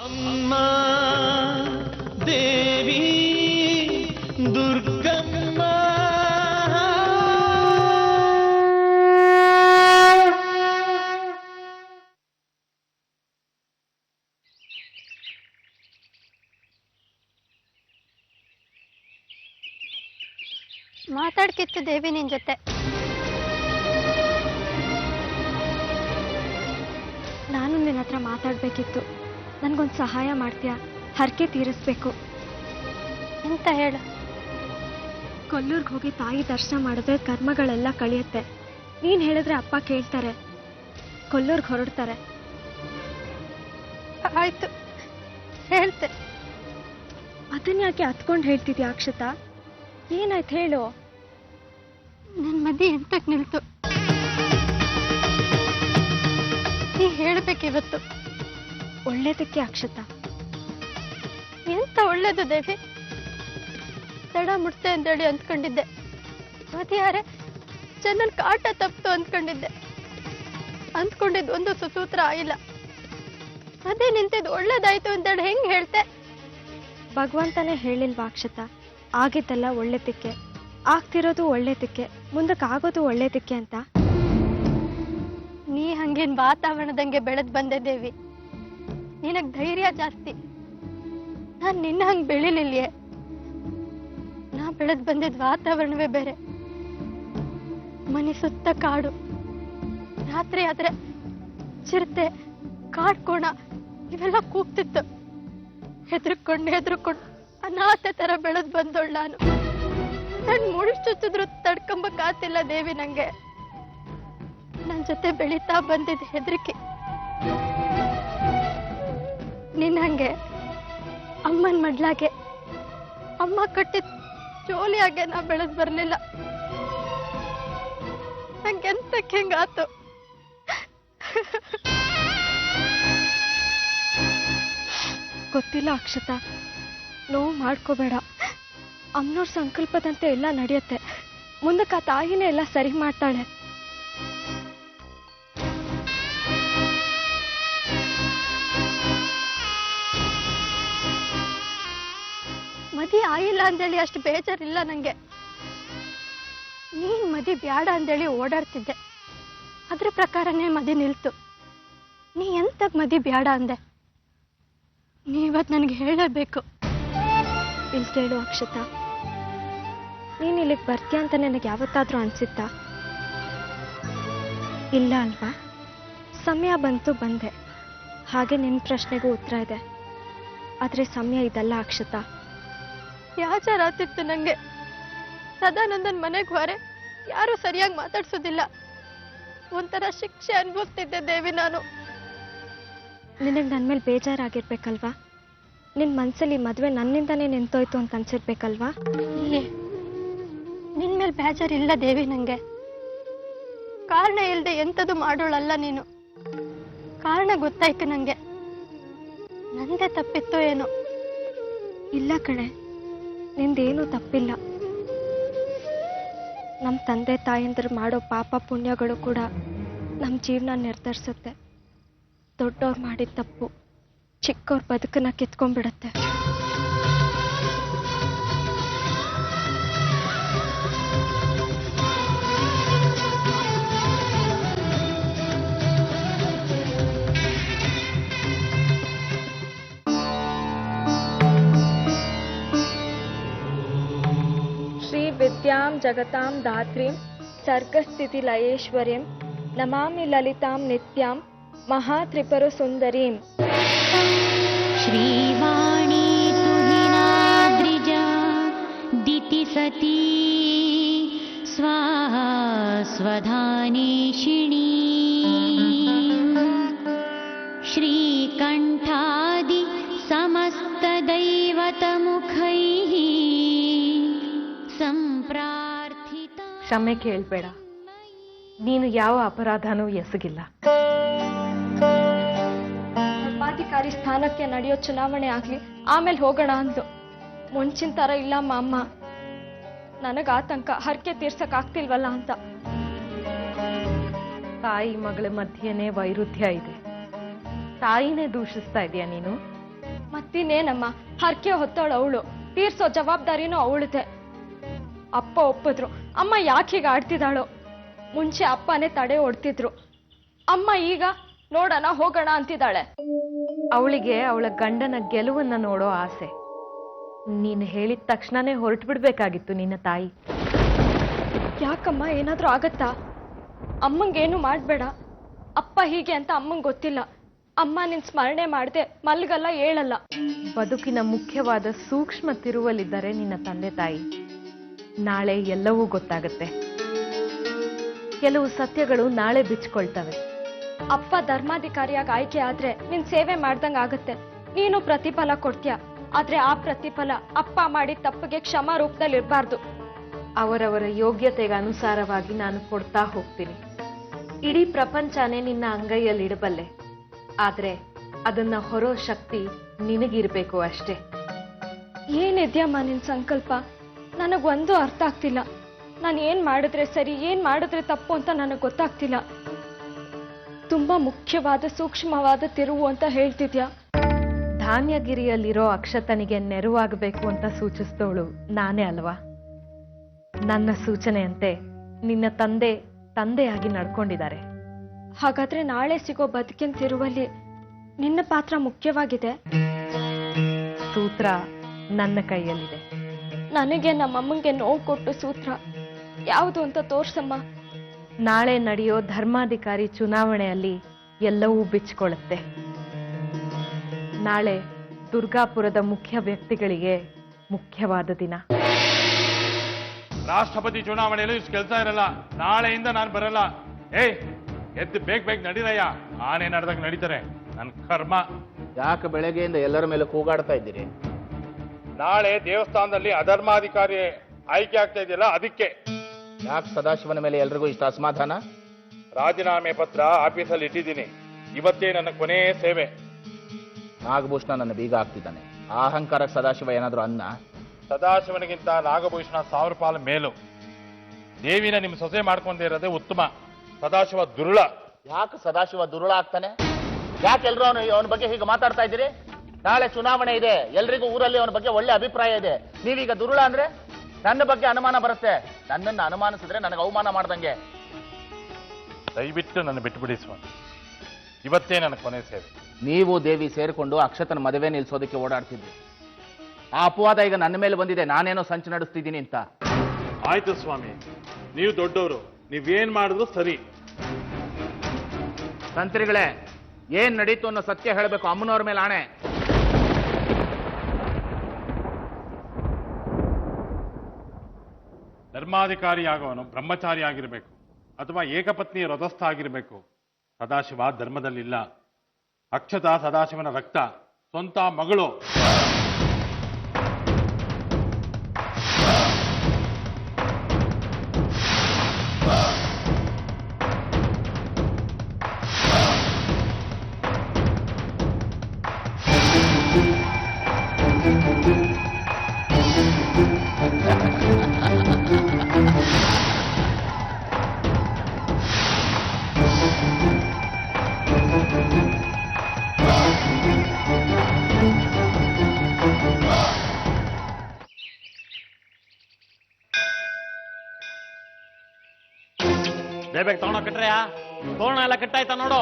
ಅಮ್ಮ ದೇವಿ ದುರ್ಗಮ್ಮ. ಮಾತಾಡ್ಕಿತ್ತು ದೇವಿ ನಿನ್ ಜೊತೆ. ನಾನು ನಿನ್ನ ಹತ್ರ ಮಾತಾಡ್ಬೇಕಿತ್ತು. ನನ್ಗೊಂದು ಸಹಾಯ ಮಾಡ್ತೀಯಾ? ಹರಕೆ ತೀರಿಸ್ಬೇಕು. ಎಂತ ಹೇಳು? ಕೊಲ್ಲೂರ್ಗೆ ಹೋಗಿ ತಾಯಿ ದರ್ಶನ ಮಾಡಿದ್ರೆ ಕರ್ಮಗಳೆಲ್ಲ ಕಳಿಯುತ್ತೆ. ನೀನ್ ಹೇಳಿದ್ರೆ ಅಪ್ಪ ಕೇಳ್ತಾರೆ, ಕೊಲ್ಲೂರ್ಗೆ ಹೊರಡ್ತಾರೆ. ಆಯ್ತು, ಹೇಳ್ತೆ. ಅದನ್ನ ಯಾಕೆ ಹತ್ಕೊಂಡು ಹೇಳ್ತಿದ್ಯಾ ಅಕ್ಷತಾ? ಏನಾಯ್ತು ಹೇಳು. ನನ್ ಮದಿ ಎಂತಕ್ ನಿಲ್ತು? ನೀ ಹೇಳ್ಬೇಕಿವತ್ತು. ಒಳ್ಳೇದಕ್ಕೆ ಅಕ್ಷತಾ. ಎಂತ ಒಳ್ಳೇದು ದೇವಿ? ತಡ ಮುಟ್ತೆ ಅಂತೇಳಿ ಅಂದ್ಕೊಂಡಿದ್ದೆ. ಮದಿಯಾರೆ ಜನನ್ ಕಾಟ ತಪ್ತು ಅಂದ್ಕೊಂಡಿದ್ದೆ. ಅಂದ್ಕೊಂಡಿದ್ದು ಒಂದು ಸುಸೂತ್ರ ಆಗಿಲ್ಲ. ಅದೇ ನಿಂತಿದ್ದು ಒಳ್ಳೇದಾಯ್ತು ಅಂತೇಳಿ ಹೆಂಗ್ ಹೇಳ್ತೆ? ಭಗವಂತನೇ ಹೇಳಿಲ್ವಾ ಅಕ್ಷತಾ, ಆಗಿದ್ದೆಲ್ಲ ಒಳ್ಳೇದಕ್ಕೆ, ಆಗ್ತಿರೋದು ಒಳ್ಳೇದಕ್ಕೆ, ಮುಂದಕ್ಕಾಗೋದು ಒಳ್ಳೇದಕ್ಕೆ ಅಂತ? ನೀ ಹಂಗೇನ್ ವಾತಾವರಣದಂಗೆ ಬೆಳೆದ್ ಬಂದೆ ದೇವಿ. ನಿನಗ್ ಧೈರ್ಯ ಜಾಸ್ತಿ. ನಾನ್ ನಿನ್ನ ಹಂಗ್ ಬೆಳಿಲಿಲ್ಯೆ. ನಾ ಬೆಳೆದ್ ಬಂದಿದ್ ವಾತಾವರಣವೇ ಬೇರೆ. ಮನೆ ಸುತ್ತ ಕಾಡು. ರಾತ್ರಿ ಆದ್ರೆ ಚಿರತೆ, ಕಾಡ್ಕೋಣ ಇವೆಲ್ಲ ಕೂಗ್ತಿತ್ತು. ಹೆದ್ರಕೊಂಡು ಅನಾಥ ತರ ಬೆಳೆದ್ ಬಂದೋಳ್ ನಾನು. ನನ್ ಮುಡಿಸ್ ಚುಚ್ಚಿದ್ರು ತಡ್ಕೊಂಬಕ್ ಆತಿಲ್ಲ ದೇವಿ ನಂಗೆ. ನನ್ ಜೊತೆ ಬೆಳೀತಾ ಬಂದಿದ್ ಹೆದರಿಕೆ. ನಿನ್ ಹಂಗೆ ಅಮ್ಮನ್ ಮಡ್ಲಾಗೆ, ಅಮ್ಮ ಕಟ್ಟಿದ್ ಜೋಲಿಯಾಗೆ ನಾ ಬೆಳೆದ್ ಬರ್ಲಿಲ್ಲ. ನಂಗೆಂತಕ್ಕೆ ಹೆಂಗಾತು? ಗೊತ್ತಿಲ್ಲ ಅಕ್ಷತಾ, ನೋವು ಮಾಡ್ಕೋಬೇಡ. ಅಮ್ಮನವ್ರ ಸಂಕಲ್ಪದಂತೆ ಎಲ್ಲ ನಡೆಯುತ್ತೆ. ಮುಂದಕ್ಕೆ ಆ ತಾಯಿನೇ ಎಲ್ಲ ಸರಿ ಮಾಡ್ತಾಳೆ. ಮದಿ ಆಯಿಲ್ಲ ಅಂದೇಳಿ ಅಷ್ಟು ಬೇಜಾರಿಲ್ಲ ನಂಗೆ. ನೀನ್ ಮದಿ ಬ್ಯಾಡ ಅಂದೇಳಿ ಓಡಾಡ್ತಿದ್ದೆ. ಅದ್ರ ಪ್ರಕಾರನೇ ಮದಿ ನಿಲ್ತು. ನೀ ಎಂತಕ್ ಮದಿ ಬ್ಯಾಡ ಅಂದೆ? ನೀವತ್ ನನಗೆ ಹೇಳಬೇಕು. ಇಲ್ಲಿ ಕೇಳು ಅಕ್ಷತಾ, ನೀನ್ ಇಲ್ಲಿಗೆ ಬರ್ತೀಯ ಅಂತ ನನಗೆ ಯಾವತ್ತಾದ್ರೂ ಅನ್ಸಿತ್ತಾ? ಇಲ್ಲ ಅಲ್ವಾ? ಸಮಯ ಬಂತು, ಬಂದೆ. ಹಾಗೆ ನಿನ್ನ ಪ್ರಶ್ನೆಗೂ ಉತ್ತರ ಇದೆ. ಆದ್ರೆ ಸಮಯ ಇದಲ್ಲ ಅಕ್ಷತಾ. ಬೇಜಾರ್ ಆತಿತ್ತು ನಂಗೆ. ಸದಾನಂದನ್ ಮನೆಗೆ ಹೋರೆ ಯಾರು ಸರಿಯಾಗಿ ಮಾತಾಡ್ಸೋದಿಲ್ಲ. ಒಂಥರ ಶಿಕ್ಷೆ ಅನ್ಭವಿಸ್ತಿದ್ದೆ ದೇವಿ ನಾನು. ನಿನಗೆ ನನ್ನ ಮೇಲೆ ಬೇಜಾರಾಗಿರ್ಬೇಕಲ್ವಾ? ನಿನ್ನ ಮನಸ್ಸಲ್ಲಿ ಮದುವೆ ನನ್ನಿಂದಾನೇ ನಿಂತೋಯ್ತು ಅಂತ ಅನ್ಸಿರ್ಬೇಕಲ್ವಾ? ಇಲ್ಲೇ ನಿನ್ ಮೇಲೆ ಬೇಜಾರಿಲ್ಲ ದೇವಿ ನಂಗೆ. ಕಾರಣ ಇಲ್ಲದೆ ಎಂಥದ್ದು ಮಾಡೋಳಲ್ಲ ನೀನು. ಕಾರಣ ಗೊತ್ತಾಯ್ತು ನಂಗೆ. ನಂದೇ ತಪ್ಪಿತ್ತೋ ಏನೋ. ಇಲ್ಲ ಕಣೆ, ನಿಂದೇನೂ ತಪ್ಪಿಲ್ಲ. ನಮ್ಮ ತಂದೆ ತಾಯಂದ್ರು ಮಾಡೋ ಪಾಪ ಪುಣ್ಯಗಳು ಕೂಡ ನಮ್ಮ ಜೀವನ ನಿರ್ಧರಿಸುತ್ತೆ. ದೊಡ್ಡವ್ರು ಮಾಡಿದ ತಪ್ಪು ಚಿಕ್ಕವ್ರ ಬದುಕನ್ನ ಕಿತ್ಕೊಂಡ್ಬಿಡತ್ತೆ. ಶ್ರೀ ವಿದ್ಯಾಂ ಜಗತಾಂ ಧಾತ್ರೀಂ ಸರ್ಗಸ್ಥಿತಿಲಯೇಶ್ವರ್ಯಂ ನಮಾಮಿ ಲಲಿತಾಂ ನಿತ್ಯಾಂ ಮಹಾತ್ರಿಪುರ ಸುಂದರೀಂ. ಶ್ರೀವಾಣಿ ತುಹಿನಾದ್ರಿಜ ದಿತಿ ಸತಿ ಸ್ವಾಹ ಸ್ವಧಾನೇಶಿಣೀ ಶ್ರೀಕಂಠಾದಿ ಸಮಸ್ತ ದೈವತ ಮುಖೈಃ ಸಂಪ್ರಾರ್ಥಿತ. ಕ್ಷಮೆ ಕೇಳಬೇಡ. ನೀನು ಯಾವ ಅಪರಾಧನೂ ಎಸಗಿಲ್ಲ. ಧರ್ಮಾಧಿಕಾರಿ ಸ್ಥಾನಕ್ಕೆ ನಡೆಯೋ ಚುನಾವಣೆ ಆಗ್ಲಿ, ಆಮೇಲೆ ಹೋಗೋಣ ಅಂದ್ಲು. ಮುಂಚಿನ ತರ ಇಲ್ಲಮ್ಮ ಅಮ್ಮ. ನನಗ ಆತಂಕ, ಹರಕೆ ತೀರ್ಸಕ್ ಆಗ್ತಿಲ್ವಲ್ಲ ಅಂತ. ತಾಯಿ ಮಗಳ ಮಧ್ಯೆನೇ ವೈರುಧ್ಯ ಇದೆ. ತಾಯಿನೇ ದೂಷಿಸ್ತಾ ಇದೀಯ ನೀನು? ಮತ್ತಿನ್ನೇನಮ್ಮ, ಹರಕೆ ಹೊತ್ತವಳು ಅವಳು, ತೀರ್ಸೋ ಜವಾಬ್ದಾರಿನೂ ಅವಳದೆ. ಅಪ್ಪ ಒಪ್ಪಿದ್ರು, ಅಮ್ಮ ಯಾಕೆ ಹೀಗೆ ಆಡ್ತಿದ್ದಾಳೋ? ಮುಂಚೆ ಅಪ್ಪನೇ ತಡೆ ಹೊಡ್ತಿದ್ರು, ಅಮ್ಮ ಈಗ ನೋಡೋಣ ಹೋಗೋಣ ಅಂತಿದ್ದಾಳೆ. ಅವಳಿಗೆ ಅವಳ ಗಂಡನ ಗೆಲುವನ್ನ ನೋಡೋ ಆಸೆ. ನೀನು ಹೇಳಿದ ತಕ್ಷಣನೇ ಹೊರಟು ಬಿಡ್ಬೇಕಾಗಿತ್ತು ನಿನ್ನ ತಾಯಿ. ಯಾಕಮ್ಮ, ಏನಾದ್ರೂ ಆಗತ್ತಾ? ಅಮ್ಮಂಗೇನು ಮಾಡ್ಬೇಡ. ಅಪ್ಪ ಹೀಗೆ ಅಂತ ಅಮ್ಮಂಗೆ ಗೊತ್ತಿಲ್ಲ. ಅಮ್ಮ ನಿನ್ ಸ್ಮರಣೆ ಮಾಡದೆ ಮಲ್ಗಲ್ಲ, ಹೇಳಲ್ಲ. ಬದುಕಿನ ಮುಖ್ಯವಾದ ಸೂಕ್ಷ್ಮ ತಿರುವಲ್ಲಿದ್ದಾರೆ ನಿನ್ನ ತಂದೆ ತಾಯಿ. ನಾಳೆ ಎಲ್ಲವೂ ಗೊತ್ತಾಗುತ್ತೆ. ಕೆಲವು ಸತ್ಯಗಳು ನಾಳೆ ಬಿಚ್ಕೊಳ್ತವೆ. ಅಪ್ಪ ಧರ್ಮಾಧಿಕಾರಿಯಾಗಿ ಆಯ್ಕೆ ಆದ್ರೆ ನಿನ್ ಸೇವೆ ಮಾಡ್ದಂಗ ಆಗತ್ತೆ. ನೀನು ಪ್ರತಿಫಲ ಕೊಡ್ತೀಯ, ಆದ್ರೆ ಆ ಪ್ರತಿಫಲ ಅಪ್ಪ ಮಾಡಿದ ತಪ್ಪಿಗೆ ಕ್ಷಮಾ ರೂಪದಲ್ಲಿ ಇರಬಾರ್ದು. ಅವರವರ ಯೋಗ್ಯತೆಗೆ ಅನುಸಾರವಾಗಿ ನಾನು ಕೊಡ್ತಾ ಹೋಗ್ತೀನಿ. ಇಡೀ ಪ್ರಪಂಚನೇ ನಿನ್ನ ಅಂಗೈಯಲ್ಲಿ ಇಡಬಲ್ಲೆ, ಆದ್ರೆ ಅದನ್ನ ಹೊರೋ ಶಕ್ತಿ ನಿನಗಿರ್ಬೇಕು ಅಷ್ಟೇ. ಏನಿದ್ಯಮ್ಮ ನಿನ್ ಸಂಕಲ್ಪ? ನನಗೊಂದು ಅರ್ಥ ಆಗ್ತಿಲ್ಲ. ನಾನು ಏನ್ ಮಾಡಿದ್ರೆ ಸರಿ, ಏನ್ ಮಾಡಿದ್ರೆ ತಪ್ಪು ಅಂತ ನನಗೆ ಗೊತ್ತಾಗ್ತಿಲ್ಲ. ತುಂಬಾ ಮುಖ್ಯವಾದ ಸೂಕ್ಷ್ಮವಾದ ತಿರುವು ಅಂತ ಹೇಳ್ತಿದ್ಯಾ. ಧಾನ್ಯಗಿರಿಯಲ್ಲಿರೋ ಅಕ್ಷತನಿಗೆ ನೆರವಾಗಬೇಕು ಅಂತ ಸೂಚಿಸಿದವಳು ನಾನೇ ಅಲ್ವಾ? ನನ್ನ ಸೂಚನೆಯಂತೆ ನಿನ್ನ ತಂದೆಯಾಗಿ ನಡ್ಕೊಂಡಿದ್ದಾರೆ. ಹಾಗಾದ್ರೆ ನಾಳೆ ಸಿಗೋ ಬದುಕಿನ ತಿರುವಲ್ಲಿ ನಿನ್ನ ಪಾತ್ರ ಮುಖ್ಯವಾಗಿದೆ. ಸೂತ್ರ ನನ್ನ ಕೈಯಲ್ಲಿದೆ. ನನಗೆ ನಮ್ಮಮ್ಮಂಗೆ ನೋವು ಕೊಟ್ಟು ಸೂತ್ರ ಯಾವುದು ಅಂತ ತೋರ್ಸಮ್ಮ. ನಾಳೆ ನಡೆಯೋ ಧರ್ಮಾಧಿಕಾರಿ ಚುನಾವಣೆಯಲ್ಲಿ ಎಲ್ಲವೂ ಬಿಚ್ಚಿಕೊಳ್ಳುತ್ತೆ. ನಾಳೆ ದುರ್ಗಾಪುರದ ಮುಖ್ಯ ವ್ಯಕ್ತಿಗಳಿಗೆ ಮುಖ್ಯವಾದ ದಿನ. ರಾಷ್ಟ್ರಪತಿ ಚುನಾವಣೆಯಲ್ಲಿ ಇಷ್ಟು ಕೆಲಸ ಇರಲ್ಲ. ನಾಳೆಯಿಂದ ನಾನು ಬರಲ್ಲ. ಏಯ್, ಎದ್ದು ಬೇಗ ನಡೀರಯ್ಯ. ಆನೆ ನಡೆದಾಗ ನಡೀತಾರೆ. ನನ್ನ ಕರ್ಮ. ಯಾಕೆ ಬೆಳಗ್ಗೆಯಿಂದ ಎಲ್ಲರ ಮೇಲೆ ಕೂಗಾಡ್ತಾ ಇದ್ದೀರಿ? ನಾಳೆ ದೇವಸ್ಥಾನದಲ್ಲಿ ಅಧರ್ಮಾಧಿಕಾರಿ ಆಯ್ಕೆ ಆಗ್ತಾ ಇದೆಯಲ್ಲ, ಅದಕ್ಕೆ. ಯಾಕೆ ಸದಾಶಿವನ ಮೇಲೆ ಎಲ್ರಿಗೂ ಇಷ್ಟ ಅಸಮಾಧಾನ? ರಾಜೀನಾಮೆ ಪತ್ರ ಆಫೀಸಲ್ಲಿ ಇಟ್ಟಿದ್ದೀನಿ. ಇವತ್ತೇ ನನ್ನ ಕೊನೆಯ ಸೇವೆ. ನಾಗಭೂಷಣ ನನ್ನ ಬೀಗ ಆಗ್ತಿದ್ದಾನೆ. ಆ ಅಹಂಕಾರಕ್ಕೆ ಸದಾಶಿವ ಏನಾದರೂ ಅನ್ನ? ಸದಾಶಿವನಿಗಿಂತ ನಾಗಭೂಷಣ 1000 ಪಾಲು ಮೇಲು. ದೇವಿನ ನಿಮ್ಮ ಸೊಸೆ ಮಾಡ್ಕೊಂಡೇ ಇರೋದೇ ಉತ್ತಮ. ಸದಾಶಿವ ದುರುಳ. ಯಾಕೆ ಸದಾಶಿವ ದುರುಳ ಆಗ್ತಾನೆ? ಯಾಕೆ ಎಲ್ರು ಅವನ ಬಗ್ಗೆ ಹೀಗೆ ಮಾತಾಡ್ತಾ ಇದ್ದೀರಿ? ನಾಳೆ ಚುನಾವಣೆ ಇದೆ, ಎಲ್ರಿಗೂ ಊರಲ್ಲಿ ಅವನ ಬಗ್ಗೆ ಒಳ್ಳೆ ಅಭಿಪ್ರಾಯ ಇದೆ. ನೀವೀಗ ದುರುಳ ಅಂದ್ರೆ ನನ್ನ ಬಗ್ಗೆ ಅನುಮಾನ ಬರುತ್ತೆ. ನನ್ನನ್ನು ಅನುಮಾನಿಸಿದ್ರೆ ನನಗೆ ಅವಮಾನ ಮಾಡ್ದಂಗೆ. ದಯವಿಟ್ಟು ನನ್ನ ಬಿಟ್ಟುಬಿಡಿ ಸ್ವಾಮಿ. ಇವತ್ತೇ ನನ್ನ ಕೊನೆ ಸೇವೆ. ನೀವು ದೇವಿ ಸೇರಿಕೊಂಡು ಅಕ್ಷತನ ಮದುವೆ ನಿಲ್ಸೋದಕ್ಕೆ ಓಡಾಡ್ತಿದ್ರಿ. ಆ ಅಪವಾದ ಈಗ ನನ್ನ ಮೇಲೆ ಬಂದಿದೆ. ನಾನೇನೋ ಸಂಚು ನಡೆಸ್ತಿದ್ದೀನಿ ಅಂತ. ಆಯ್ತು ಸ್ವಾಮಿ, ನೀವು ದೊಡ್ಡವರು, ನೀವೇನ್ ಮಾಡಿದ್ರು ಸರಿ. ತಂತ್ರಿಗಳೇ, ಏನ್ ನಡೀತು ಅನ್ನೋ ಸತ್ಯ ಹೇಳಬೇಕು. ಅಮ್ಮನವ್ರ ಮೇಲೆ ಆಣೆ. ಧರ್ಮಾಧಿಕಾರಿ ಆಗೋನು ಬ್ರಹ್ಮಚಾರಿ ಆಗಿರಬೇಕು ಅಥವಾ ಏಕಪತ್ನಿ ವ್ರತಸ್ಥ ಆಗಿರಬೇಕು. ಸದಾಶಿವ ಧರ್ಮದಲ್ಲಿಲ್ಲ. ಅಕ್ಷತ ಸದಾಶಿವನ ರಕ್ತ, ಸ್ವಂತ ಮಗಳು. ಬೇಗ ತಗೊಂಡೋಗ್ ಕಟ್ರೆಯಾ? ತೋರಣ ಎಲ್ಲ ಕಟ್ಟಾಯ್ತಾ ನೋಡು.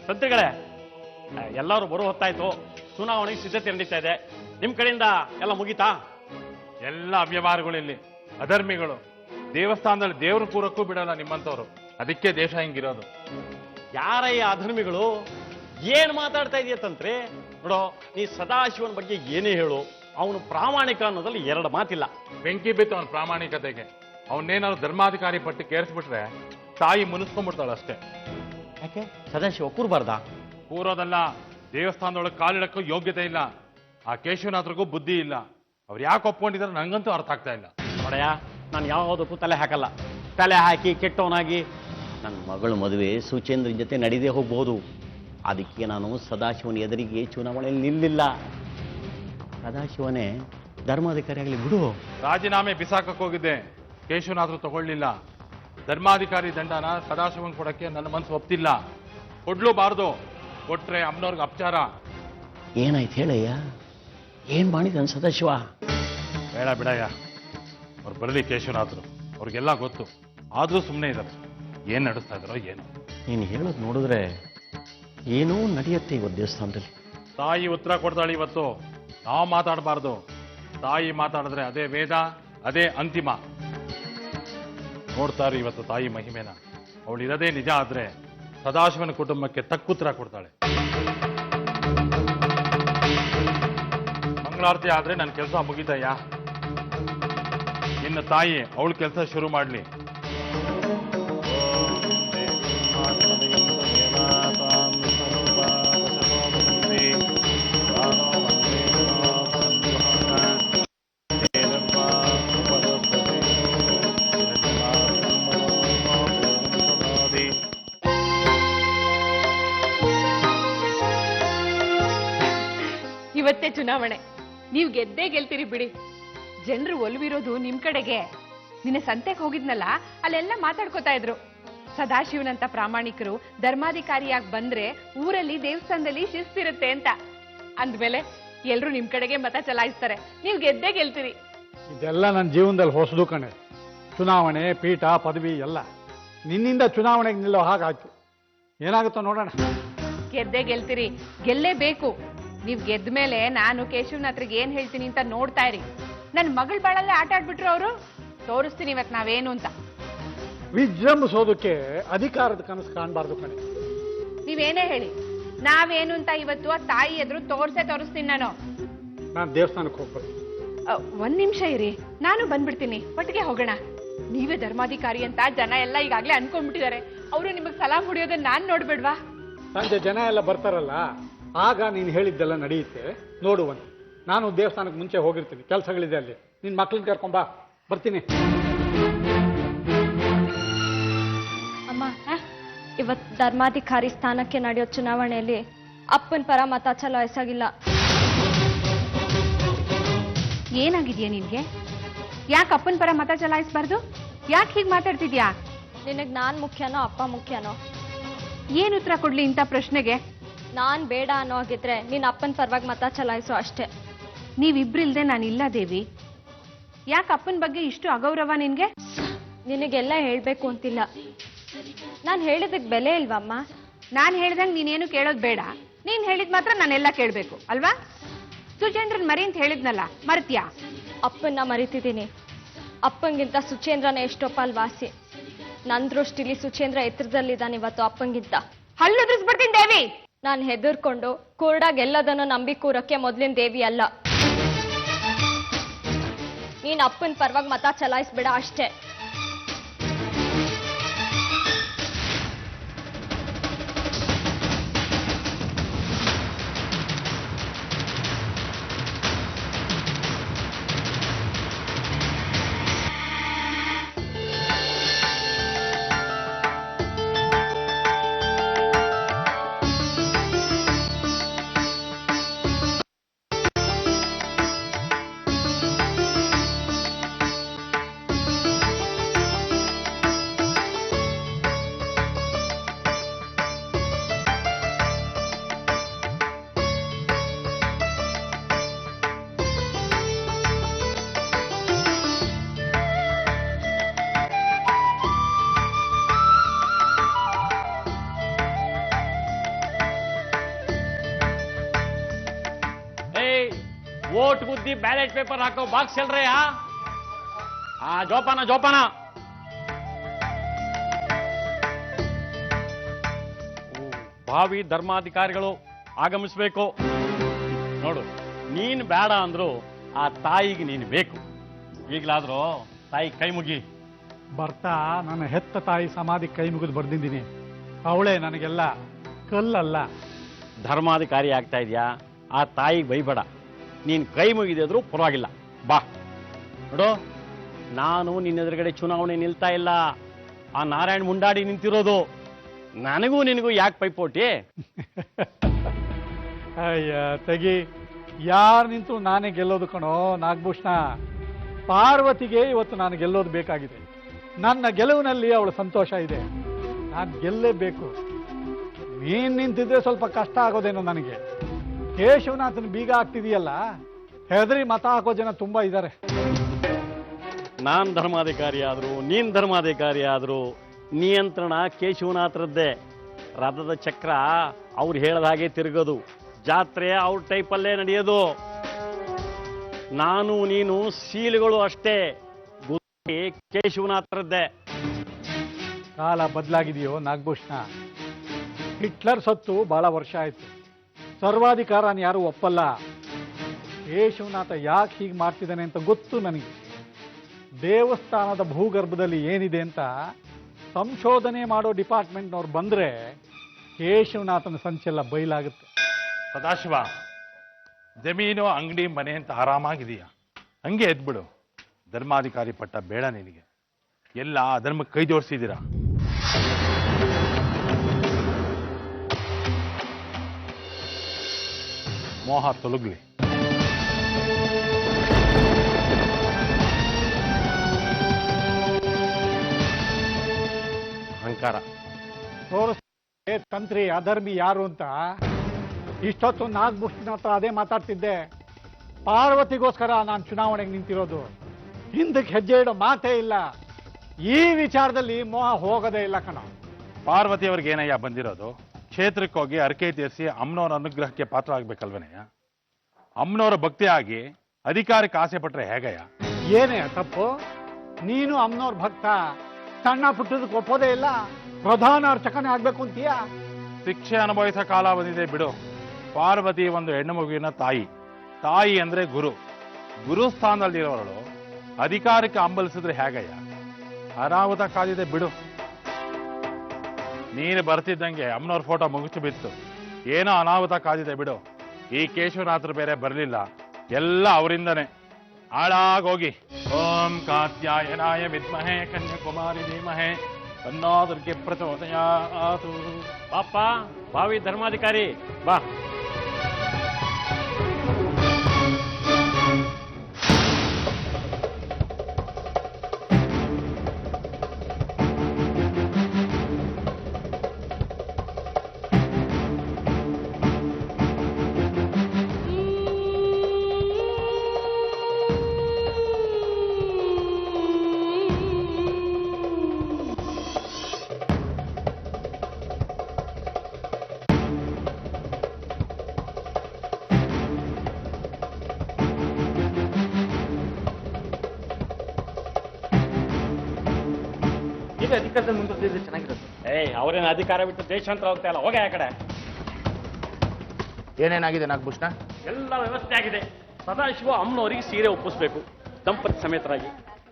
ಸಂತ್ರಿಗಳೇ, ಎಲ್ಲರೂ ಬರೋ ಹೊತ್ತಾಯ್ತು. ಚುನಾವಣೆಗೆ ಸಿದ್ಧತೆ ನಡೀತಾ ಇದೆ. ನಿಮ್ ಕಡೆಯಿಂದ ಎಲ್ಲ ಮುಗೀತಾ? ಎಲ್ಲ ಅವ್ಯವಹಾರಗಳಲ್ಲಿ ಅಧರ್ಮಿಗಳು. ದೇವಸ್ಥಾನದಲ್ಲಿ ದೇವ್ರ ಕೂರಕ್ಕೂ ಬಿಡಲ್ಲ ನಿಮ್ಮಂಥವ್ರು. ಅದಕ್ಕೆ ದೇಶ ಹಿಂಗಿರೋದು. ಯಾರಯ್ಯ ಅಧರ್ಮಿಗಳು? ಏನ್ ಮಾತಾಡ್ತಾ ಇದೆಯಾ ತಂತ್ರಿ? ನೋಡೋ, ನೀ ಸದಾಶಿವನ ಬಗ್ಗೆ ಏನೇ ಹೇಳು, ಅವನು ಪ್ರಾಮಾಣಿಕ ಅನ್ನೋದ್ರಲ್ಲಿ 2 ಮಾತಿಲ್ಲ. ಬೆಂಕಿ ಬಿತ್ತು ಅವನ ಪ್ರಾಮಾಣಿಕತೆಗೆ. ಅವನ್ನೇನಾದ್ರು ಧರ್ಮಾಧಿಕಾರಿ ಪಟ್ಟಿಗೆ ಏರಿಸ್ಬಿಟ್ರೆ ತಾಯಿ ಮುನಿಸ್ಕೊಂಡ್ಬಿಡ್ತಾಳೆ ಅಷ್ಟೇ. ಯಾಕೆ ಸದಾಶಿವ ಕೂರ್ಬಾರ್ದ? ಕೂರೋದಲ್ಲ, ದೇವಸ್ಥಾನದೊಳಗೆ ಕಾಲಿಡಕ್ಕೂ ಯೋಗ್ಯತೆ ಇಲ್ಲ. ಆ ಕೇಶವನಾಥ್ರಿಗೂ ಬುದ್ಧಿ ಇಲ್ಲ. ಅವ್ರು ಯಾಕೆ ಒಪ್ಕೊಂಡಿದ್ದಾರೆ ನಂಗಂತೂ ಅರ್ಥ ಆಗ್ತಾ ಇಲ್ಲ. ನೋಡಯ್ಯ, ನಾನು ಯಾವುದಕ್ಕೂ ತಲೆ ಹಾಕಲ್ಲ. ತಲೆ ಹಾಕಿ ಕೆಟ್ಟವನಾಗಿ ನನ್ನ ಮಗಳ ಮದುವೆ ಸುಚೇಂದ್ರನ ಜೊತೆ ನಡೀದೇ ಹೋಗ್ಬಹುದು. ಅದಕ್ಕೆ ನಾನು ಸದಾಶಿವನ ಎದುರಿಗೆ ಚುನಾವಣೆಯಲ್ಲಿ ನಿಲ್ಲಿಲ್ಲ. ಸದಾಶಿವನೇ ಧರ್ಮಾಧಿಕಾರಿ ಆಗಲಿ ಬಿಡು. ರಾಜೀನಾಮೆ ಬಿಸಾಕಕ್ಕೆ ಹೋಗಿದ್ದೆ, ಕೇಶವನಾಥ್ರು ತಗೊಳ್ಳಿಲ್ಲ. ಧರ್ಮಾಧಿಕಾರಿ ದಂಡನ ಸದಾಶಿವನ್ ಕೊಡಕ್ಕೆ ನನ್ನ ಮನಸ್ಸು ಒಪ್ತಿಲ್ಲ. ಕೊಡ್ಲೂಬಾರ್ದು. ಕೊಟ್ರೆ ಅಮ್ಮನವ್ರಿಗೆ ಅಪಚಾರ. ಏನಾಯ್ತು ಹೇಳಯ್ಯ? ಏನ್ ಮಾಡಿದ ಸದಾಶಿವ? ಬೇಡ ಬಿಡಯ್ಯ, ಅವ್ರು ಬರಲಿ ಕೇಶವನಾಥರು, ಅವ್ರಿಗೆಲ್ಲ ಗೊತ್ತು. ಆದ್ರೂ ಸುಮ್ಮನೆ ಇದ್ದಾರೆ. ಏನ್ ನಡೆಸ್ತಾ ಇದಾರೋ ಏನು. ನೀನು ಹೇಳೋದು ನೋಡಿದ್ರೆ ಏನೂ ನಡೆಯುತ್ತೆ ಇವತ್ತು ದೇವಸ್ಥಾನದಲ್ಲಿ. ತಾಯಿ ಉತ್ತರ ಕೊಡ್ತಾಳೆ ಇವತ್ತು. ನಾವು ಮಾತಾಡಬಾರ್ದು. ತಾಯಿ ಮಾತಾಡಿದ್ರೆ ಅದೇ ವೇದ, ಅದೇ ಅಂತಿಮ. ನೋಡ್ತಾರೆ ಇವತ್ತು ತಾಯಿ ಮಹಿಮೆನ. ಅವಳು ಇರೋದೇ ನಿಜ ಆದ್ರೆ ಸದಾಶಿವನ ಕುಟುಂಬಕ್ಕೆ ತಕ್ಕುತ್ತರ ಕೊಡ್ತಾಳೆ. ಮಂಗಳಾರತಿ ಆದ್ರೆ ನನ್ನ ಕೆಲಸ ಮುಗಿದಯ್ಯ. ಇನ್ನು ತಾಯಿ ಅವಳ ಕೆಲಸ ಶುರು ಮಾಡ್ಲಿ. ಇವತ್ತೇ ಚುನಾವಣೆ, ನೀವು ಗೆದ್ದೇ ಗೆಲ್ತೀರಿ ಬಿಡಿ. ಜನರು ಒಲವಿರೋದು ನಿಮ್ ಕಡೆಗೆ. ನಿನ್ನೆ ಸಂತೆಗೆ ಹೋಗಿದ್ನಲ್ಲ, ಅಲ್ಲೆಲ್ಲ ಮಾತಾಡ್ಕೋತಾ ಇದ್ರು. ಸದಾಶಿವನಂತ ಪ್ರಾಮಾಣಿಕರು ಧರ್ಮಾಧಿಕಾರಿಯಾಗಿ ಬಂದ್ರೆ ಊರಲ್ಲಿ ದೇವಸ್ಥಾನದಲ್ಲಿ ಶಿಸ್ತಿರುತ್ತೆ ಅಂತ. ಅಂದ್ಮೇಲೆ ಎಲ್ರು ನಿಮ್ ಕಡೆಗೆ ಮತ ಚಲಾಯಿಸ್ತಾರೆ. ನೀವು ಗೆದ್ದೇ ಗೆಲ್ತೀರಿ. ಇದೆಲ್ಲ ನನ್ನ ಜೀವನದಲ್ಲಿ ಹೊಸದು ಕಣೆ. ಚುನಾವಣೆ, ಪೀಠ, ಪದವಿ ಎಲ್ಲ ನಿನ್ನಿಂದ ಚುನಾವಣೆಗೆ ನಿಲ್ಲೋ ಹಾಗಾಯ್ತು. ಏನಾಗುತ್ತೋ ನೋಡೋಣ. ಗೆದ್ದೇ ಗೆಲ್ತೀರಿ, ಗೆಲ್ಲೇಬೇಕು. ನೀವ್ ಗೆದ್ದ ಮೇಲೆ ನಾನು ಕೇಶವನಾಥ್ರಿಗೆ ಏನ್ ಹೇಳ್ತೀನಿ ಅಂತ ನೋಡ್ತಾ ಇರಿ. ನನ್ ಮಗಳ ಬಾಳಲ್ಲೇ ಆಟ ಆಡ್ಬಿಟ್ರು ಅವರು. ತೋರಿಸ್ತೀನಿ ಇವತ್ತು ನಾವೇನು ಅಂತ. ವಿಜೃಂಭಿಸೋದಕ್ಕೆ ಅಧಿಕಾರದ ಕನಸು ಕಾಣಬಾರ್ದು ಕಣೆ. ನೀವೇನೇ ಹೇಳಿ, ನಾವೇನು ಅಂತ ಇವತ್ತು ಆ ತಾಯಿ ಎದುರು ತೋರಿಸ್ತೀನಿ ನಾನು. ದೇವಸ್ಥಾನಕ್ಕೆ ಹೋಗ್ಬಾರ್ದು. ಒಂದ್ ನಿಮಿಷ ಇರಿ, ನಾನು ಬಂದ್ಬಿಡ್ತೀನಿ. ಒಟ್ಟಿಗೆ ಹೋಗೋಣ. ನೀವೇ ಧರ್ಮಾಧಿಕಾರಿ ಅಂತ ಜನ ಎಲ್ಲ ಈಗಾಗ್ಲೇ ಅನ್ಕೊಂಡ್ಬಿಟ್ಟಿದ್ದಾರೆ. ಅವರು ನಿಮಗ್ ಸಲಾಮ್ ಹೊಡಿಯೋದನ್ನ ನಾನ್ ನೋಡ್ಬೇಡ್ವಾ? ಸಂಜೆ ಜನ ಎಲ್ಲ ಬರ್ತಾರಲ್ಲ, ಆಗ ನೀನು ಹೇಳಿದ್ದೆಲ್ಲ ನಡೆಯುತ್ತೆ. ನೋಡುವಂತ. ನಾನು ದೇವಸ್ಥಾನಕ್ಕೆ ಮುಂಚೆ ಹೋಗಿರ್ತೀನಿ, ಕೆಲಸಗಳಿದೆ ಅಲ್ಲಿ. ನಿನ್ ಮಕ್ಳನ್ನ ಕರ್ಕೊಂಬಾ, ಬರ್ತೀನಿ. ಅಮ್ಮ, ಇವತ್ತು ಧರ್ಮಾಧಿಕಾರಿ ಸ್ಥಾನಕ್ಕೆ ನಡೆಯೋ ಚುನಾವಣೆಯಲ್ಲಿ ಅಪ್ಪನ ಪರ ಮತ ಚಲಾಯಿಸಾಗಿಲ್ಲ. ಏನಾಗಿದ್ಯಾ ನಿನ್ಗೆ? ಯಾಕೆ ಅಪ್ಪನ ಪರ ಮತ ಚಲಾಯಿಸಬಾರ್ದು? ಯಾಕೆ ಹೀಗೆ ಮಾತಾಡ್ತಿದ್ಯಾ? ನಿನಗ್ ನಾನ್ ಮುಖ್ಯನೋ ಅಪ್ಪ ಮುಖ್ಯನೋ? ಏನ್ ಉತ್ತರ ಕೊಡ್ಲಿ ಇಂಥ ಪ್ರಶ್ನೆಗೆ? ನಾನ್ ಬೇಡ ಅನ್ನೋ ಹಾಗಿದ್ರೆ ನೀನ್ ಅಪ್ಪನ ಪರವಾಗಿ ಮತ ಚಲಾಯಿಸೋ ಅಷ್ಟೇ. ನೀವಿಬ್ರಿಲ್ದೆ ನಾನಿಲ್ಲ ದೇವಿ. ಯಾಕೆ ಅಪ್ಪನ ಬಗ್ಗೆ ಇಷ್ಟು ಅಗೌರವ ನಿನ್ಗೆ? ನಿನಗೆಲ್ಲ ಹೇಳ್ಬೇಕು ಅಂತಿಲ್ಲ. ನಾನು ಹೇಳಿದಕ್ಕೆ ಬೆಲೆ ಇಲ್ವಮ್ಮ? ನಾನು ಹೇಳ್ದಂಗೆ ನೀನೇನು ಕೇಳೋದು ಬೇಡ. ನೀನ್ ಹೇಳಿದ್ ಮಾತ್ರ ನಾನೆಲ್ಲ ಕೇಳಬೇಕು ಅಲ್ವಾ? ಸುಚೇಂದ್ರನ್ ಮರಿ ಅಂತ ಹೇಳಿದ್ನಲ್ಲ, ಮರ್ತ್ಯಾ? ಅಪ್ಪನ್ನ ಮರಿತಿದ್ದೀನಿ. ಅಪ್ಪಂಗಿಂತ ಸುಚೇಂದ್ರನೇ ಎಷ್ಟೋ ಪಾಲ್ ವಾಸಿ. ನನ್ನ ದೃಷ್ಟಿಲಿ ಸುಚೇಂದ್ರ ಎತ್ತರದಲ್ಲಿದ್ದಾನೆ ಇವತ್ತು ಅಪ್ಪಂಗಿಂತ. ಹಲ್ಲುದ್ರಿಸ್ಬಿಡ್ತೀನಿ ದೇವಿ. ನಾನು ಹೆದರ್ಕೊಂಡು ಕುರುಡಾಗಿ ಎಲ್ಲದನ್ನು ನಂಬಿ ಕೂರಕ್ಕೆ ಮೊದ್ಲಿನ ದೇವಿ ಅಲ್ಲ. ನೀನ್ ಅಪ್ಪನ ಪರವಾಗಿ ಮತ ಚಲಾಯಿಸ್ಬೇಡ ಅಷ್ಟೇ. ವೋಟ್ ಬುದ್ಧಿ ಬ್ಯಾಲೆಟ್ ಪೇಪರ್ ಹಾಕೋ ಬಾಕ್ಸ್ ಹೇಳ್ರಯ್ಯ. ಜೋಪಾನ ಜೋಪಾನ. ಭಾವಿ ಧರ್ಮಾಧಿಕಾರಿಗಳು ಆಗಮಿಸ್ಬೇಕು. ನೋಡು, ನೀನ್ ಬೇಡ ಅಂದ್ರು ಆ ತಾಯಿಗೆ ನೀನು ಬೇಕು. ಈಗಲಾದ್ರೂ ತಾಯಿ ಕೈ ಮುಗಿ. ಬರ್ತಾ ನನ್ನ ಹೆತ್ತ ತಾಯಿ ಸಮಾಧಿ ಕೈ ಮುಗಿದು ಬರ್ದಿದ್ದೀನಿ. ಅವಳೇ ನನಗೆಲ್ಲ, ಕಲ್ಲಲ್ಲ. ಧರ್ಮಾಧಿಕಾರಿ ಆಗ್ತಾ ಇದೆಯಾ, ಆ ತಾಯಿಗೆ ಬೈಬೇಡ. ನೀನ್ ಕೈ ಮುಗಿದಿದ್ರು ಪರವಾಗಿಲ್ಲ, ಬಾ. ನೋಡು, ನಾನು ನಿನ್ನ ಎದುರುಗಡೆ ಚುನಾವಣೆ ನಿಲ್ತಾ ಇಲ್ಲ. ಆ ನಾರಾಯಣ್ ಮುಂಡಾಡಿ ನಿಂತಿರೋದು. ನನಗೂ ನಿನಗೂ ಯಾಕೆ ಪೈಪೋಟಿ? ಅಯ್ಯ ತೆಗಿ, ಯಾರು ನಿಂತು ನಾನೇ ಗೆಲ್ಲೋದು ಕಣೋ ನಾಗಭೂಷಣ. ಪಾರ್ವತಿಗೆ ಇವತ್ತು ನಾನು ಗೆಲ್ಲೋದು ಬೇಕಾಗಿದೆ. ನನ್ನ ಗೆಲುವಿನಲ್ಲಿ ಅವಳ ಸಂತೋಷ ಇದೆ. ನಾನು ಗೆಲ್ಲೇಬೇಕು. ನೀನ್ ನಿಂತಿದ್ರೆ ಸ್ವಲ್ಪ ಕಷ್ಟ ಆಗೋದೇನೋ ನನಗೆ. ಕೇಶವನಾಥನ ಬೀಗ ಆಗ್ತಿದೆಯಲ್ಲ, ಹೆದರಿ ಮತ ಹಾಕೋ ಜನ ತುಂಬಾ ಇದ್ದಾರೆ. ನಾನು ಧರ್ಮಾಧಿಕಾರಿ ಆದರೂ ನೀನು ಧರ್ಮಾಧಿಕಾರಿ ಆದರೂ ನಿಯಂತ್ರಣ ಕೇಶವನಾಥರದ್ದೇ. ರಥದ ಚಕ್ರ ಅವ್ರು ಹೇಳ್ದ ಹಾಗೆ ತಿರುಗೋದು, ಜಾತ್ರೆ ಅವ್ರ ಟೈಪಲ್ಲೇ ನಡೆಯೋದು. ನಾನು ನೀನು ಸೀಲುಗಳು ಅಷ್ಟೇ, ಗುರಿ ಕೇಶವನಾಥರದ್ದೇ. ಕಾಲ ಬದಲಾಗಿದೆಯೋ ನಾಗಭೂಷಣ. ಹಿಟ್ಲರ್ ಸತ್ತು ಬಹಳ ವರ್ಷ ಆಯ್ತು. ಸರ್ವಾಧಿಕಾರನ ಯಾರು ಒಪ್ಪಲ್ಲ. ಕೇಶವನಾಥ ಯಾಕೆ ಹೀಗೆ ಮಾಡ್ತಿದ್ದಾನೆ ಅಂತ ಗೊತ್ತು ನನಗೆ. ದೇವಸ್ಥಾನದ ಭೂಗರ್ಭದಲ್ಲಿ ಏನಿದೆ ಅಂತ ಸಂಶೋಧನೆ ಮಾಡೋ ಡಿಪಾರ್ಟ್ಮೆಂಟ್ನವ್ರು ಬಂದ್ರೆ ಕೇಶವನಾಥನ ಸಂಚೆಲ್ಲ ಬಯಲಾಗುತ್ತೆ. ಸದಾಶಿವ, ಜಮೀನು ಅಂಗಡಿ ಮನೆ ಅಂತ ಆರಾಮಾಗಿದೆಯಾ? ಹಂಗೆ ಎದ್ಬಿಡು. ಧರ್ಮಾಧಿಕಾರಿ ಪಟ್ಟ ಬೇಡ ನಿನಗೆ. ಎಲ್ಲ ಅಧರ್ಮಕ್ಕೆ ಕೈ ಜೋಡಿಸಿದ್ದೀರಾ. ಮೋಹ ತೊಲಗ್ಲಿ. ಅಹಂಕಾರ ತೋರಿಸ್ತಾರೆ ತಂತ್ರಿ ಅಧರ್ಮಿ ಯಾರು ಅಂತ. ಇಷ್ಟೊತ್ತು ನಾಗಭೂಷಣ ಹತ್ರ ಅದೇ ಮಾತಾಡ್ತಿದ್ದೆ. ಪಾರ್ವತಿಗೋಸ್ಕರ ನಾನು ಚುನಾವಣೆಗೆ ನಿಂತಿರೋದು. ಹಿಂದಕ್ಕೆ ಹೆಜ್ಜೆ ಇಡೋ ಮಾತೇ ಇಲ್ಲ. ಈ ವಿಚಾರದಲ್ಲಿ ಮೋಹ ಹೋಗೋದೇ ಇಲ್ಲ ಕಣ. ಪಾರ್ವತಿಯವ್ರಿಗೆ ಏನಯ್ಯ ಬಂದಿರೋದು? ಕ್ಷೇತ್ರಕ್ಕೆ ಹೋಗಿ ಅರ್ಕೆ ತೀರಿಸಿ ಅಮ್ಮನವರ ಅನುಗ್ರಹಕ್ಕೆ ಪಾತ್ರ ಆಗ್ಬೇಕಲ್ವೇನಯ್ಯ? ಅಮ್ಮನವರ ಭಕ್ತಿ ಆಗಿ ಅಧಿಕಾರಕ್ಕೆ ಆಸೆ ಪಟ್ರೆ ಹೇಗಯ್ಯ? ಏನೇ ತಪ್ಪು? ನೀನು ಅಮ್ಮನವ್ರ ಭಕ್ತ, ಸಣ್ಣ ಪುಟ್ಟದಕ್ಕೆ ಒಪ್ಪೋದೇ ಇಲ್ಲ. ಪ್ರಧಾನ ಅರ್ಚಕನೇ ಆಗ್ಬೇಕು ಅಂತೀಯ? ಶಿಕ್ಷೆ ಅನುಭವಿಸೋ ಕಾಲ ಬಂದಿದೆ ಬಿಡು. ಪಾರ್ವತಿ ಒಂದು ಹೆಣ್ಣು ಮಗುವಿನ ತಾಯಿ. ತಾಯಿ ಅಂದ್ರೆ ಗುರು. ಗುರು ಸ್ಥಾನದಲ್ಲಿರೋಳು ಅಧಿಕಾರಕ್ಕೆ ಹಂಬಲಿಸಿದ್ರೆ ಹೇಗಯ್ಯ? ಅನಾಹುತ ಕಾದಿದೆ ಬಿಡು. ನೀನು ಬರ್ತಿದ್ದಂಗೆ ಅಮ್ಮನವ್ರ ಫೋಟೋ ಮುಗಿಸಿ ಬಿತ್ತು. ಏನೋ ಅನಾಹುತ ಕಾದಿದೆ ಬಿಡು. ಈ ಕೇಶವನಾಥರು ಬೇರೆ ಬರಲಿಲ್ಲ, ಎಲ್ಲ ಅವರಿಂದನೇ. ಹಾಳಾಗೋಗಿ. ಓಂ ಕಾತ್ಯಾಯನಾಯ ವಿದ್ಮಹೇ ಕನ್ಯಾಕುಮಾರಿ ಧೀಮಹೇ ತನ್ನೋ ದುರ್ಗೆ ಪ್ರಚೋದಯಾತು. ಪಾಪ ಭಾವಿ ಧರ್ಮಾಧಿಕಾರಿ ಬಾ. ಅಧಿಕಾರದಲ್ಲಿ ಮುಂದುವರೆದಿದ್ರೆ ಚೆನ್ನಾಗಿರುತ್ತೆ. ಅವರೇನು ಅಧಿಕಾರ ಬಿಟ್ಟು ದೇಶಾಂತರ ಹೋಗ್ತಾ ಇಲ್ಲ, ಹೋಗ ಆ ಕಡೆ. ಏನೇನಾಗಿದೆ ನಾಗಭೂಷಣ? ಎಲ್ಲ ವ್ಯವಸ್ಥೆ ಆಗಿದೆ. ಸದಾಶಿವ ಅಮ್ಮನವರಿಗೆ ಸೀರೆ ಒಪ್ಪಿಸ್ಬೇಕು ದಂಪತಿ ಸಮೇತರಾಗಿ.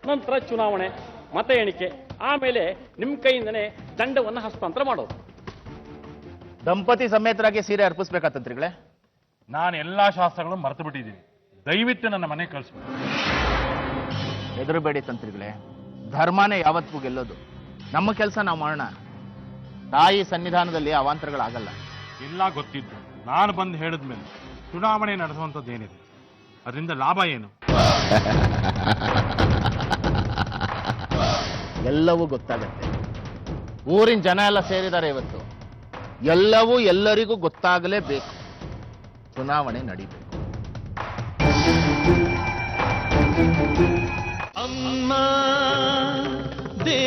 ನಂತರ ಚುನಾವಣೆ, ಮತ ಎಣಿಕೆ, ಆಮೇಲೆ ನಿಮ್ಮ ಕೈಯಿಂದನೇ ದಂಡವನ್ನು ಹಸ್ತಾಂತರ ಮಾಡೋದು. ದಂಪತಿ ಸಮೇತರಾಗಿ ಸೀರೆ ಅರ್ಪಿಸ್ಬೇಕಾತಂತ್ರಿಗಳೇ? ನಾನು ಎಲ್ಲಾ ಶಾಸ್ತ್ರಗಳು ಮರೆತು ಬಿಟ್ಟಿದ್ದೀನಿ. ದಯವಿಟ್ಟು ನನ್ನ ಮನೆ ಕಳಿಸ್ಬೇಕು. ಹೆದರಬೇಡಿ ತಂತ್ರಿಗಳೇ, ಧರ್ಮನೇ ಯಾವತ್ತಿಗೂ ಗೆಲ್ಲೋದು. ನಮ್ಮ ಕೆಲಸ ನಾವು ಮಾಡೋಣ. ತಾಯಿ ಸನ್ನಿಧಾನದಲ್ಲಿ ಅವಾಂತರಗಳಾಗಲ್ಲ. ಎಲ್ಲ ಗೊತ್ತಿದ್ದು ನಾನು ಬಂದು ಹೇಳಿದ್ಮೇಲೆ ಚುನಾವಣೆ ನಡೆಸುವಂಥದ್ದು ಏನಿದೆ, ಅದರಿಂದ ಲಾಭ ಏನು? ಎಲ್ಲವೂ ಗೊತ್ತಾಗತ್ತೆ. ಊರಿನ ಜನ ಎಲ್ಲ ಸೇರಿದ್ದಾರೆ ಇವತ್ತು. ಎಲ್ಲವೂ ಎಲ್ಲರಿಗೂ ಗೊತ್ತಾಗಲೇಬೇಕು. ಚುನಾವಣೆ ನಡೀಬೇಕು. ಅಮ್ಮ ದೇ